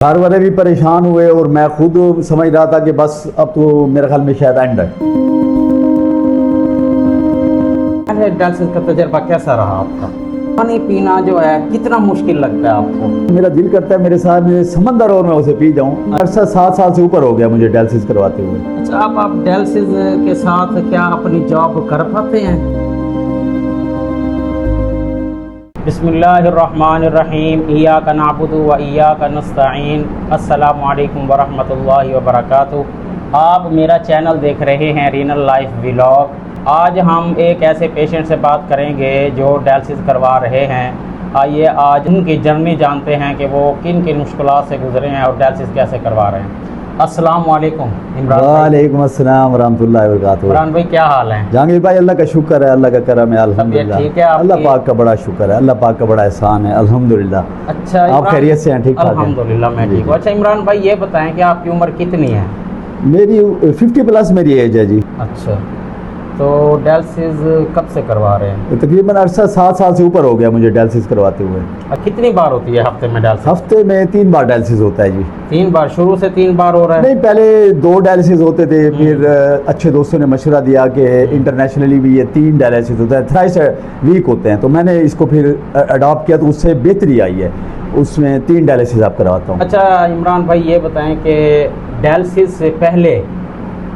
گھر والے بھی پریشان ہوئے اور میں خود سمجھ رہا تھا کہ بس اب تو میرے خیال میں شاید اینڈ ہے۔ ڈائلسس کا تجربہ کیسا رہا آپ کا؟ پانی پینا جو ہے کتنا مشکل لگتا ہے آپ کو؟ میرا دل کرتا ہے میرے ساتھ سمندر اور میں اسے پی جاؤں۔ عرصہ 7 سال سے اوپر ہو گیا مجھے ڈائلسس کرواتے ہوئے۔ اچھا، آپ ڈائلسس کے ساتھ کیا اپنی جاب کر پاتے ہیں؟ بسم اللہ الرحمن الرحیم، ایاک نعبد و ایاک نستعین۔ السلام علیکم ورحمۃ اللہ وبرکاتہ۔ آپ میرا چینل دیکھ رہے ہیں رینل لائف ولاگ۔ آج ہم ایک ایسے پیشنٹ سے بات کریں گے جو ڈائلسس کروا رہے ہیں۔ آئیے آج ان کی جرنی جانتے ہیں کہ وہ کن کن مشکلات سے گزرے ہیں اور ڈائلسس کیسے کروا رہے ہیں۔ السلام علیکم عمران بھائی۔ وعلیکم السلام ورحمۃ اللہ وبرکاتہ۔ عمران بھائی کیا حال ہے؟ جہانگیر بھائی اللہ کا شکر ہے، اللہ کا کرم ہے، الحمدللہ۔ ٹھیک ہے آپ کی؟ اللہ پاک کا بڑا شکر ہے، اللہ پاک کا بڑا احسان ہے، الحمدللہ۔ اچھا، آپ خیریت سے ہیں؟ ٹھیک ٹھاک ہیں؟ الحمدللہ میں ٹھیک ہوں۔ اچھا عمران بھائی یہ بتائیں کہ آپ کی عمر کتنی ہے؟ میری 50 پلس میری ایج ہے جی۔ اچھا، تو ڈائلسس کب سے کروا رہے ہیں؟ تقریباً عرصہ 7 سال سے اوپر ہو گیا مجھے ڈائلسس کرواتے ہوئے۔ کتنی بار ہوتی ہے ہفتے میں ڈائلسس؟ ہفتے میں 3 بار ڈائلسس ہوتا ہے جی۔ 3 بار؟ شروع سے 3 بار ہو رہا ہے؟ نہیں، پہلے 2 ڈائلسس ہوتے تھے، پھر اچھے دوستوں نے مشورہ دیا کہ انٹرنیشنلی بھی یہ 3 ڈائلسس ہوتا ہے، تھرائس ویک ہوتے ہیں، تو میں نے اس کو پھر اڈاپٹ کیا تو اس سے بہتری آئی ہے، اس میں 3 ڈائلسس آپ کرواتا ہوں۔ اچھا عمران بھائی یہ بتائیں کہ ڈائلسس سے پہلے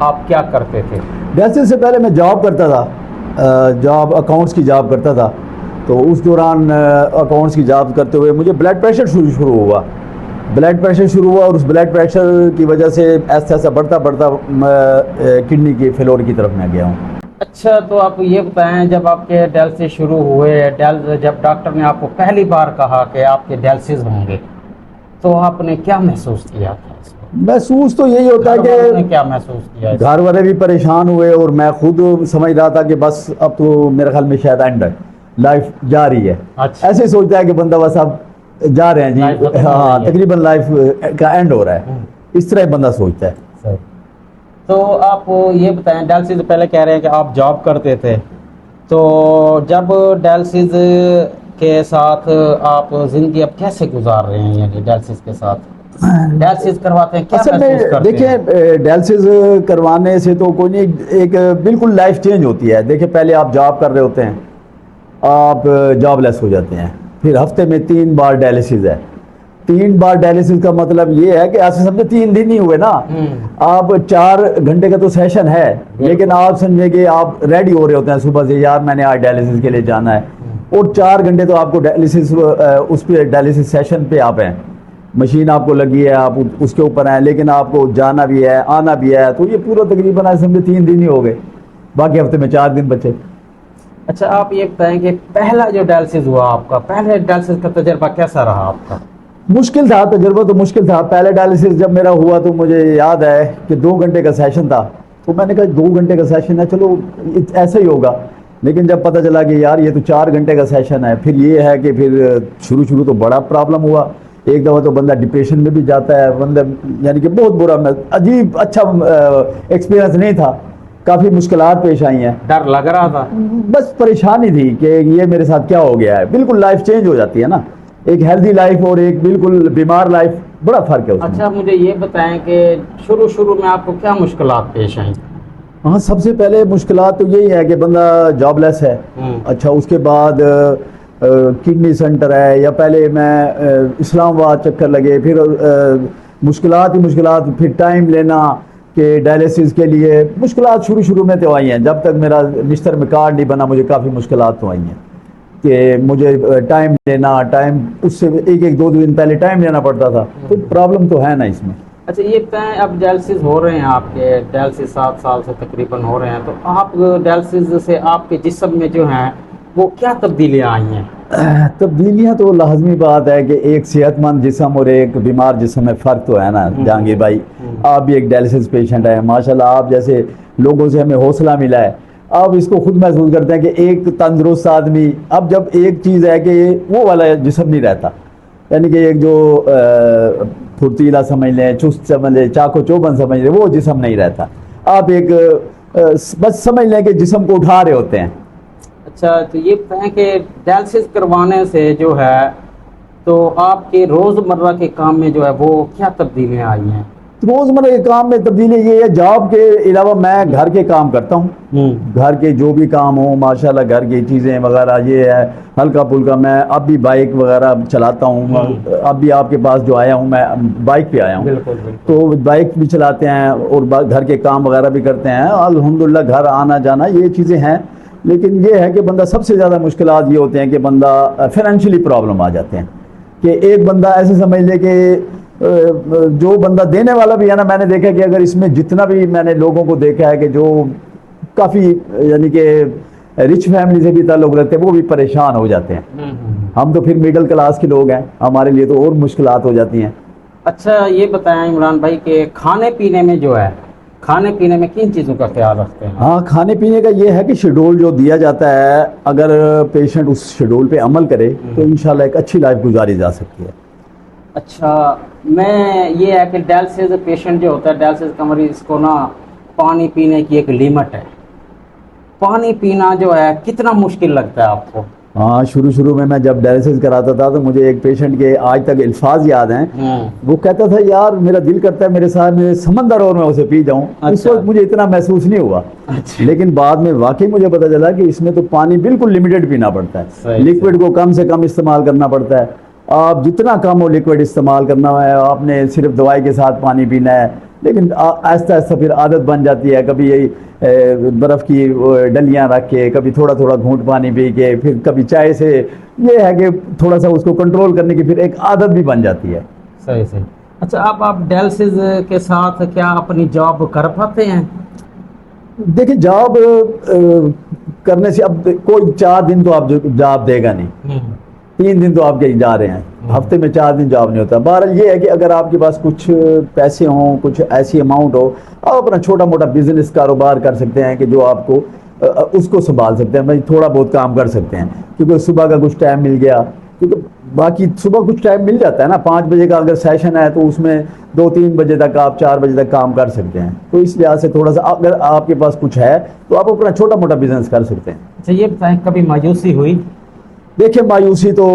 آپ کیا کرتے تھے؟ ڈائلسس سے پہلے میں جاب کرتا تھا، جاب اکاؤنٹس کی جاب کرتا تھا، تو اس دوران اکاؤنٹس کی جاب کرتے ہوئے مجھے بلڈ پریشر شروع ہوا۔ بلڈ پریشر شروع ہوا اور اس بلڈ پریشر کی وجہ سے ایسا ایسا بڑھتا کڈنی کی فیلور کی طرف میں گیا ہوں۔ اچھا، تو آپ یہ بتائیں جب آپ کے ڈائلسس شروع ہوئے، جب ڈاکٹر نے آپ کو پہلی بار کہا کہ آپ کے ڈائلسس ہوں گے تو آپ نے کیا محسوس کیا تھا؟ محسوس تو یہی ہوتا ہے کہ کیا محسوس کیا؟ گھر والے بھی پریشان ہوئے اور میں خود سمجھ رہا تھا کہ بس اب تو میرے خیال میں شاید اینڈ ہے، لائف جا رہی ہے۔ اچھا، ایسے سوچتا ہے کہ بندہ بس اب جا رہے ہیں جی، ہاں تقریباً لائف کا اینڈ ہو رہا ہے، اس طرح بندہ سوچتا ہے۔ تو آپ یہ بتائیں ڈائلسس سے پہلے کہہ رہے ہیں کہ آپ جاب کرتے تھے، تو جب ڈائلسس کے ساتھ آپ زندگی اب کیسے گزار رہے ہیں؟ یعنی ڈائلسس کے ساتھ ڈائلسس کرواتے ہیں کیا اصل میں محسوس کرتے ہیں؟ دیکھیں ڈائلسس کروانے سے تو کوئی نہیں، ایک بالکل لائف چینج ہوتی ہے۔ دیکھیں پہلے آپ جاب کر رہے ہوتے ہیں، آپ جاب لیس ہو جاتے ہیں، پھر ہفتے میں 3 بار ڈائلسس ہے۔ 3 بار ڈائلسس کا مطلب یہ ہے کہ ایسے سمجھے 3 دن ہی ہوئے نا، آپ 4 گھنٹے کا تو سیشن ہے، لیکن آپ سمجھے کہ آپ ریڈی ہو رہے ہوتے ہیں صبح سے، یار میں نے آج ڈائلسس کے لیے جانا ہے، اور 4 گھنٹے تو آپ کو ڈائلسس اس پہ ڈائلسس سیشن پہ آپ ہیں، مشین آپ کو لگی ہے، آپ اس کے اوپر ہیں، لیکن آپ کو جانا بھی ہے آنا بھی ہے، تو یہ پورا تقریباً سمجھے 3 دن ہی ہو گئے، باقی ہفتے میں 4 دن بچے۔ اچھا، آپ یہ بتائیں کہ پہلا جو ڈائلسس ہوا آپ کا، پہلے ڈائلسس کا تجربہ کیسا رہا آپ کا؟ مشکل تھا، تجربہ تو مشکل تھا۔ پہلے ڈائلسس جب میرا ہوا تو مجھے یاد ہے کہ 2 گھنٹے کا سیشن تھا، تو میں نے کہا 2 گھنٹے کا سیشن ہے، چلو ایسا ہی ہوگا، لیکن جب پتہ چلا کہ یار یہ تو 4 گھنٹے کا سیشن ہے، پھر یہ ہے کہ پھر شروع تو بڑا پرابلم ہوا، ایک دفعہ تو بندہ ڈپریشن میں بھی جاتا ہے بندہ، یعنی کہ بہت برا، عجیب اچھا ایکسپیرینس نہیں تھا، کافی مشکلات پیش آئی ہیں، ڈر لگ رہا تھا، بس پریشانی تھی کہ یہ میرے ساتھ کیا ہو گیا ہے۔ بالکل لائف چینج ہو جاتی ہے نا، ایک ہیلدی لائف اور ایک بالکل بیمار لائف، بڑا فرق ہے اس میں۔ اچھا مجھے یہ بتائیں کہ شروع میں آپ کو کیا مشکلات پیش آئیں؟ ہاں، سب سے پہلے مشکلات تو یہی ہے کہ بندہ جاب لیس ہے، اچھا اس کے بعد کڈنی سینٹر ہے، یا پہلے میں اسلام آباد چکر لگے، پھر مشکلات ہی مشکلات، پھر ٹائم لینا کہ ڈائلسس کے لیے مشکلات شروع میں تو آئی ہیں، جب تک میرا بستر میں کارڈ نہیں بنا مجھے کافی مشکلات تو آئی ہیں کہ مجھے ٹائم لینا، ٹائم اس سے 1-2 دن پہلے ٹائم لینا پڑتا تھا، تو پرابلم تو ہے نا اس میں۔ اچھا یہ بتائیں اب ڈائلسس ہو رہے ہیں آپ کے، ڈائلسس 7 سال سے تقریباً ہو رہے ہیں، تو آپ ڈائلسس سے آپ کے جسم میں جو ہیں وہ کیا تبدیلیاں آئی ہیں؟ تبدیلیاں تو لازمی بات ہے کہ ایک صحت مند جسم اور ایک بیمار جسم میں فرق تو ہے نا جہانگیر بھائی۔ آپ بھی ایک ڈائلسس پیشنٹ ہیں، ماشاءاللہ آپ جیسے لوگوں سے ہمیں حوصلہ ملا ہے، آپ اس کو خود محسوس کرتے ہیں کہ ایک تندرست آدمی، اب جب ایک چیز ہے کہ وہ والا جسم نہیں رہتا، یعنی کہ ایک جو پھرتیلا سمجھ لیں، چست سمجھ لیں، چاقو چوبند سمجھ لیں، وہ جسم نہیں رہتا، آپ ایک بس سمجھ لیں کہ جسم کو اٹھا رہے ہوتے ہیں۔ اچھا تو یہ بتائیں کہ ڈائلسس کروانے سے جو ہے تو آپ کے روزمرہ کے کام میں جو ہے وہ کیا تبدیلیاں آئی ہیں؟ روزمرہ کے کام میں تبدیلی یہ ہے، جاب کے علاوہ میں گھر کے کام کرتا ہوں، گھر کے جو بھی کام ہوں ماشاءاللہ، گھر کی چیزیں وغیرہ یہ ہے ہلکا پھلکا. میں اب بھی بائک وغیرہ چلاتا ہوں، اب بھی آپ کے پاس جو آیا ہوں میں بائک پہ آیا ہوں. بالکل بالکل. تو بائک بھی چلاتے ہیں اور گھر کے کام وغیرہ بھی کرتے ہیں الحمدللہ. گھر آنا جانا یہ چیزیں ہیں، لیکن یہ ہے کہ بندہ سب سے زیادہ مشکلات یہ ہوتے ہیں کہ بندہ فائنینشلی پرابلم آ جاتے ہیں. کہ ایک بندہ ایسے سمجھ لے کہ جو بندہ دینے والا بھی ہے نا، میں نے دیکھا کہ اگر اس میں جتنا بھی میں نے لوگوں کو دیکھا ہے کہ جو کافی یعنی کہ رچ فیملی سے بھی تعلق رکھتے ہیں وہ بھی پریشان ہو جاتے ہیں. ہم تو پھر مڈل کلاس کے لوگ ہیں، ہمارے لیے تو اور مشکلات ہو جاتی ہیں. اچھا یہ بتائیں عمران بھائی کہ کھانے پینے میں جو ہے، کھانے پینے میں کن چیزوں کا خیال رکھتے ہیں؟ ہاں، کھانے پینے کا یہ ہے کہ شیڈول جو دیا جاتا ہے اگر پیشنٹ اس شیڈول پہ عمل کرے تو انشاءاللہ ایک اچھی لائف گزاری جا سکتی ہے. اچھا، میں یہ ہے کہ ڈائلسس پیشنٹ جو ہوتا ہے، ڈائلسس کا مریض کو نا پانی پینے کی ایک لیمٹ ہے. پانی پینا جو ہے کتنا مشکل لگتا ہے آپ کو؟ ہاں، شروع میں جب ڈائلسس کراتا تھا تو مجھے ایک پیشنٹ کے آج تک الفاظ یاد ہیں. وہ کہتا تھا یار میرا دل کرتا ہے میرے ساتھ میں سمندر اور میں اسے پی جاؤں. اس وقت مجھے اتنا محسوس نہیں ہوا، لیکن بعد میں واقعی مجھے پتا چلا کہ اس میں تو پانی بالکل لمیٹڈ پینا پڑتا ہے. لیکوڈ کو کم سے کم استعمال کرنا پڑتا ہے. آپ جتنا کم ہو لیکوڈ استعمال کرنا ہے، آپ نے صرف دوائی کے ساتھ پانی پینا ہے. لیکن آہستہ آہستہ پھر عادت بن جاتی ہے. کبھی یہی برف کی ڈلیاں رکھ کے، کبھی تھوڑا تھوڑا گھونٹ پانی پی کے، پھر کبھی چائے سے. یہ ہے کہ تھوڑا سا اس کو کنٹرول کرنے کی پھر ایک عادت بھی بن جاتی ہے. صحیح صحیح. اچھا، آپ ڈائلسس کے ساتھ کیا اپنی جاب کر پاتے ہیں؟ دیکھیں، جاب کرنے سے اب کوئی 4 دن تو آپ جاب دے گا نہیں. 3 دن تو آپ کہیں جا رہے ہیں، ہفتے میں 4 دن جاب نہیں ہوتا. بہرحال یہ ہے کہ اگر آپ کے پاس کچھ پیسے ہوں، کچھ ایسی اماؤنٹ ہو، آپ اپنا چھوٹا موٹا بزنس کاروبار کر سکتے ہیں کہ جو آپ کو اس کو سنبھال سکتے ہیں. بھائی تھوڑا بہت کام کر سکتے ہیں کیونکہ صبح کا کچھ ٹائم مل گیا، کیونکہ باقی صبح کچھ ٹائم مل جاتا ہے نا. 5 بجے کا اگر سیشن ہے تو اس میں 2-3 بجے تک آپ 4 بجے تک کام کر سکتے ہیں. تو اس لحاظ سے تھوڑا سا اگر آپ کے پاس کچھ ہے تو آپ اپنا چھوٹا موٹا بزنس کر سکتے ہیں. اچھا یہ بتائیں کبھی مایوسی ہوئی؟ دیکھیں، مایوسی تو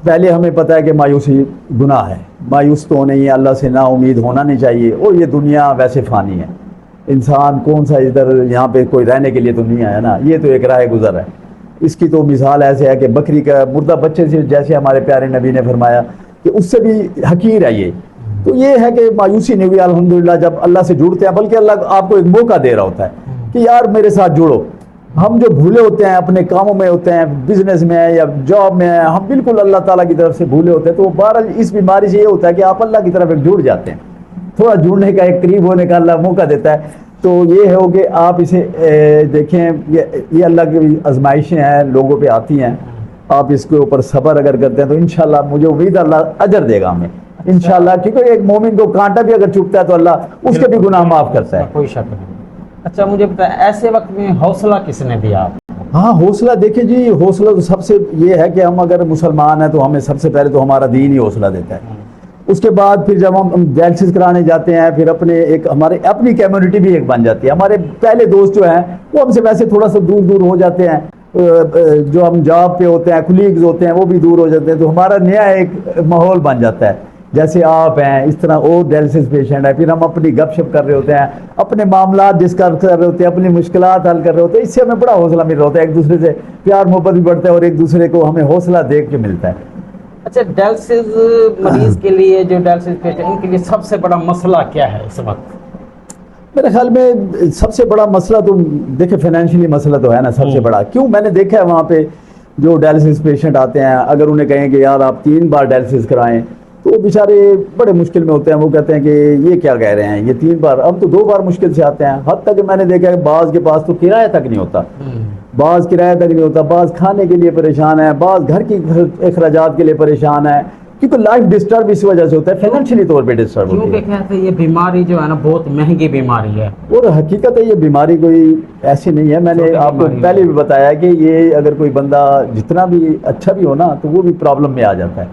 پہلے ہمیں پتہ ہے کہ مایوسی گناہ ہے. مایوس تو نہیں ہے، اللہ سے نا امید ہونا نہیں چاہیے. اور یہ دنیا ویسے فانی ہے، انسان کون سا ادھر یہاں پہ کوئی رہنے کے لیے تو نہیں آیا نا. یہ تو ایک راہ گزر ہے. اس کی تو مثال ایسے ہے کہ بکری کا مردہ بچے سے، جیسے ہمارے پیارے نبی نے فرمایا کہ اس سے بھی حقیر ہے یہ. تو یہ ہے کہ مایوسی نہیں ہوئی الحمدللہ جب اللہ سے جڑتے ہیں، بلکہ اللہ آپ کو ایک موقع دے رہا ہوتا ہے کہ یار میرے ساتھ جڑو. ہم جو بھولے ہوتے ہیں اپنے کاموں میں ہوتے ہیں، بزنس میں ہیں یا جاب میں ہیں، ہم بالکل اللہ تعالیٰ کی طرف سے بھولے ہوتے ہیں. تو بہرحال اس بیماری سے یہ ہوتا ہے کہ آپ اللہ کی طرف ایک جڑ جاتے ہیں. تھوڑا جڑنے کا، ایک قریب ہونے کا اللہ موقع دیتا ہے. تو یہ ہے کہ آپ اسے دیکھیں، یہ اللہ کی آزمائشیں ہیں، لوگوں پہ آتی ہیں. آپ اس کے اوپر صبر اگر کرتے ہیں تو انشاءاللہ مجھے امید اللہ اجر دے گا ہمیں انشاءاللہ. کیونکہ ایک مومن کو کانٹا بھی اگر چبھتا ہے تو اللہ اس کے بھی گناہ معاف کرتا ہے. کوئی شک نہیں. اچھا مجھے بتائیں ایسے وقت میں حوصلہ کس نے دیا آپ؟ ہاں، حوصلہ دیکھیں جی، حوصلہ تو سب سے یہ ہے کہ ہم اگر مسلمان ہیں تو ہمیں سب سے پہلے تو ہمارا دین ہی حوصلہ دیتا ہے. اس کے بعد پھر جب ہم ڈائلسس کرانے جاتے ہیں، پھر ہمارے اپنی کمیونٹی بھی ایک بن جاتی ہے. ہمارے پہلے دوست جو ہیں وہ ہم سے ویسے تھوڑا سا دور ہو جاتے ہیں. جو ہم جاب پہ ہوتے ہیں، کولیگز ہوتے ہیں، وہ بھی دور ہو جاتے ہیں. تو ہمارا نیا ایک ماحول بن جاتا ہے. جیسے آپ ہیں اس طرح اور ڈائلسس پیشنٹ ہے، پھر ہم اپنی گپ شپ کر رہے ہوتے ہیں، اپنے معاملات ڈسکس کر رہے ہوتے ہیں، اپنی مشکلات حل کر رہے ہوتے ہیں. اس سے ہمیں بڑا حوصلہ مل رہا ہوتا ہے. ایک دوسرے سے پیار محبت بھی بڑھتا ہے اور ایک دوسرے کو ہمیں حوصلہ دیکھ کے ملتا ہے. اچھا، ڈائلسس مریض کے لیے، جو ڈائلسس پیشنٹ ان کے لیے سب سے بڑا مسئلہ کیا ہے اس وقت؟ میرے خیال میں سب سے بڑا مسئلہ تو دیکھیں فائنینشلی مسئلہ تو ہے نا سب سے بڑا. کیوں، میں نے دیکھا ہے وہاں پہ جو ڈائلسس پیشنٹ آتے ہیں، اگر انہیں کہیں کہ یار آپ 3 بار ڈائلسس کرائیں تو وہ بیچارے بڑے مشکل میں ہوتے ہیں. وہ کہتے ہیں کہ یہ کیا کہہ رہے ہیں، یہ 3 بار، اب تو 2 بار مشکل سے آتے ہیں. حد تک میں نے دیکھا ہے بعض کے پاس تو کرایہ تک نہیں ہوتا، بعض کرایہ تک نہیں ہوتا، بعض کھانے کے لیے پریشان ہے، بعض گھر کی اخراجات کے لیے پریشان ہے. کیونکہ لائف ڈسٹرب اس وجہ سے ہوتا ہے، فائنینشلی طور پہ ڈسٹرب ہوتی ہے. کیونکہ کہتے ہیں یہ بیماری جو ہے نا بہت مہنگی بیماری ہے. اور حقیقت ہے یہ بیماری کوئی ایسی نہیں ہے. میں نے آپ کو پہلے بھی بتایا کہ یہ اگر کوئی بندہ جتنا بھی اچھا بھی ہو نا تو وہ بھی پرابلم میں آ جاتا ہے.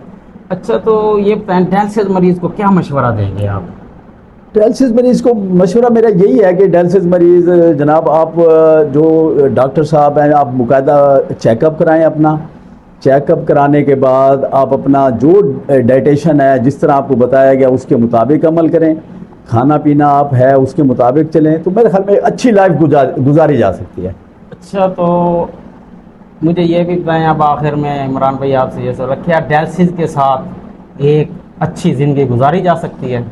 اچھا، تو یہ ڈائلسس مریض کو کیا مشورہ دیں گے آپ؟ ڈائلسس مریض کو مشورہ میرا یہی ہے کہ ڈائلسس مریض جناب، آپ جو ڈاکٹر صاحب ہیں آپ باقاعدہ چیک اپ کرائیں اپنا. چیک اپ کرانے کے بعد آپ اپنا جو ڈائٹیشن ہے جس طرح آپ کو بتایا گیا اس کے مطابق عمل کریں، کھانا پینا آپ ہے اس کے مطابق چلیں، تو میرے خیال میں اچھی لائف گزاری جا سکتی ہے۔ اچھا، تو مجھے یہ بھی بتائیں اب آخر میں عمران بھائی آپ سے یہ سوال ہے، کیا ڈائلسس کے ساتھ ایک اچھی زندگی گزاری جا سکتی ہے؟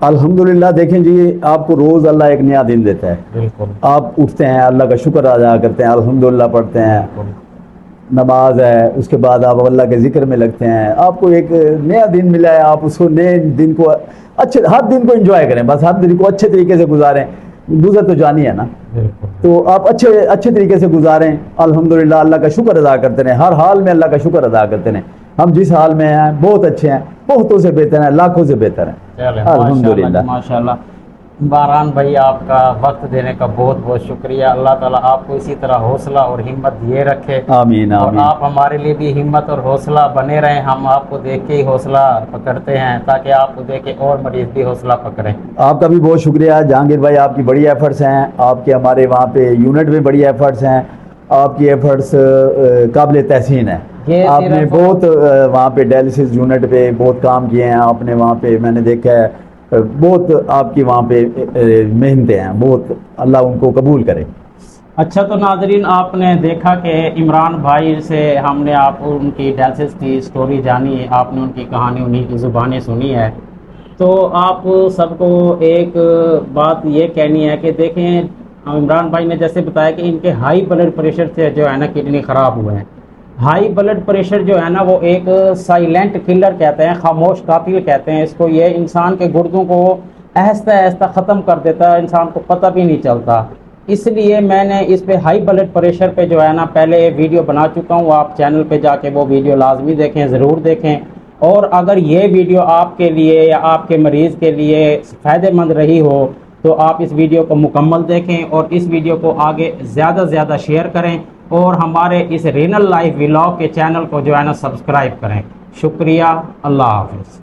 الحمدللہ دیکھیں جی، آپ کو روز اللہ ایک نیا دن دیتا ہے، بالکل، آپ اٹھتے ہیں اللہ کا شکر ادا کرتے ہیں، الحمدللہ پڑھتے ہیں، نماز ہے، اس کے بعد آپ اللہ کے ذکر میں لگتے ہیں، آپ کو ایک نیا دن ملا ہے، آپ اس کو نئے دن کو ہر دن کو انجوائے کریں، بس ہر دن کو اچھے طریقے سے گزاریں، گزر تو جانی ہے نا، تو آپ اچھے طریقے سے گزاریں، الحمدللہ اللہ کا شکر ادا کرتے رہیں، ہر حال میں اللہ کا شکر ادا کرتے رہیں۔ ہم جس حال میں ہیں بہت اچھے ہیں، بہتوں سے بہتر ہیں، لاکھوں سے بہتر ہیں، الحمدللہ۔ ماشاءاللہ۔ عمران بھائی آپ کا وقت دینے کا بہت بہت شکریہ، اللہ تعالیٰ آپ کو اسی طرح حوصلہ اور ہمت دیے رکھے، آمین اور آمین۔ آپ ہمارے لیے بھی ہمت اور حوصلہ بنے رہیں، ہم آپ کو دیکھ کے ہی حوصلہ پکڑتے ہیں تاکہ آپ کو دیکھ کے اور مریض بھی حوصلہ پکڑیں۔ آپ کا بھی بہت شکریہ جہانگیر بھائی، آپ کی بڑی ایفرٹس ہیں، آپ کے ہمارے وہاں پہ یونٹ میں بڑی ایفرٹس ہیں، آپ کی ایفرٹس قابل تحسین ہیں، آپ نے بہت وہاں پہ ڈائلسس یونٹ پہ بہت کام کیے ہیں، آپ نے وہاں پہ میں نے دیکھا ہے بہت آپ کی وہاں پہ محنتیں ہیں، بہت اللہ ان کو قبول کرے۔ اچھا، تو ناظرین آپ نے دیکھا کہ عمران بھائی سے ہم نے آپ ان کی ڈائلسس کی سٹوری جانی ہے، آپ نے ان کی کہانی انہی کی زبانیں سنی ہے، تو آپ سب کو ایک بات یہ کہنی ہے کہ دیکھیں عمران بھائی نے جیسے بتایا کہ ان کے ہائی بلڈ پریشر سے جو ہے نا کڈنی خراب ہوئے ہیں۔ ہائی بلڈ پریشر جو ہے نا وہ ایک سائلنٹ کلر کہتے ہیں، خاموش قاتل کہتے ہیں اس کو، یہ انسان کے گردوں کو آہستہ آہستہ ختم کر دیتا ہے، انسان کو پتہ بھی نہیں چلتا۔ اس لیے میں نے اس پہ ہائی بلڈ پریشر پہ جو ہے نا پہلے ویڈیو بنا چکا ہوں، آپ چینل پہ جا کے وہ ویڈیو لازمی دیکھیں، ضرور دیکھیں، اور اگر یہ ویڈیو آپ کے لیے یا آپ کے مریض کے لیے فائدہ مند رہی ہو تو آپ اس ویڈیو کو مکمل دیکھیں اور اس ویڈیو کو آگے زیادہ سے زیادہ شیئر کریں، اور ہمارے اس رینل لائف ولاگ کے چینل کو جو ہے نا سبسکرائب کریں۔ شکریہ، اللہ حافظ۔